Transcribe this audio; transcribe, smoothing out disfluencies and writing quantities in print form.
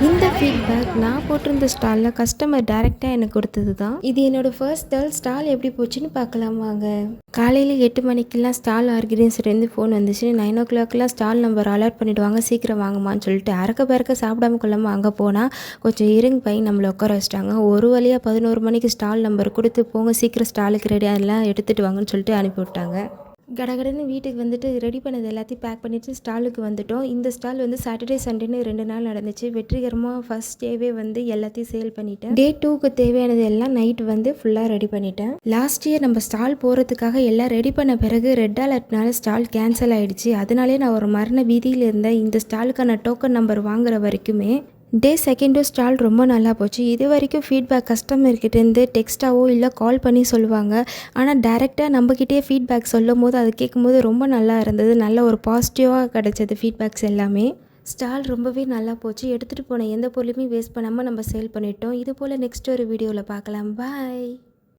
இந்த ஃபீட்பேக் நான் போட்டிருந்த ஸ்டாலில் கஸ்டமர் டைரெக்டாக எனக்கு கொடுத்தது தான். இது என்னோடய ஃபர்ஸ்ட் ஸ்டால் எப்படி போச்சுன்னு பார்க்கலாம் வாங்க. காலையில் 8 மணிக்கெல்லாம் ஸ்டால் ஆர்கனைசர்லேருந்து ஃபோன் வந்துச்சு. 9 o'clockலாம் ஸ்டால் நம்பர் அலர்ட் பண்ணிவிடுவாங்க, சீக்கிரம் வாங்கம்மான்னு சொல்லிட்டு அறக்க பறக்க சாப்பிடாம கொள்ளாமல் அங்கே போனால் கொஞ்சம் இருங்க பை நம்மளை உட்கார வச்சிட்டாங்க. ஒரு வழியாக 11 மணிக்கு ஸ்டால் நம்பர் கொடுத்து போங்க, சீக்கிரம் ஸ்டாலுக்கு ரெடி அதெல்லாம் எடுத்துகிட்டு வாங்கன்னு சொல்லிட்டு அனுப்பிவிட்டாங்க. கடகடன்னு வீட்டுக்கு வந்துட்டு ரெடி பண்ணது எல்லாத்தையும் பேக் பண்ணிவிட்டு ஸ்டாலுக்கு வந்துவிட்டோம். இந்த ஸ்டால் வந்து சாட்டர்டே சண்டேன்னு 2 நாள் நடந்துச்சு. வெற்றிகரமாக ஃபர்ஸ்ட் டேவே வந்து எல்லாத்தையும் சேல் பண்ணிட்டேன். டே 2க்கு தேவையானது எல்லாம் நைட் வந்து ஃபுல்லாக ரெடி பண்ணிட்டேன். லாஸ்ட் இயர் நம்ம ஸ்டால் போகிறதுக்காக எல்லாம் ரெடி பண்ண பிறகு ரெட் அலர்ட்னால ஸ்டால் கேன்சல் ஆகிடுச்சு. அதனாலே நான் ஒரு மரண பீதியில் இருந்தேன். இந்த ஸ்டாலுக்கான டோக்கன் நம்பர் வாங்குற வரைக்குமே டே 2 ஸ்டால் ரொம்ப நல்லா போச்சு. இது வரைக்கும் ஃபீட்பேக் கஸ்டமர்கிட்டேருந்து டெக்ஸ்ட்டாவோ இல்லை கால் பண்ணி சொல்லுவாங்க. ஆனால் டைரெக்டாக நம்மக்கிட்டே ஃபீட்பேக் சொல்லும் போது அது கேட்கும்போது ரொம்ப நல்லா இருந்தது. நல்ல ஒரு பாசிட்டிவாக கிடச்சது ஃபீட்பேக்ஸ் எல்லாமே. ஸ்டால் ரொம்பவே நல்லா போச்சு. எடுத்துகிட்டு போன எந்த பொருளுமே வேஸ்ட் பண்ணாமல் நம்ம சேல் பண்ணிட்டோம். இது போல் நெக்ஸ்ட் ஒரு வீடியோவில் பார்க்கலாம். பாய்.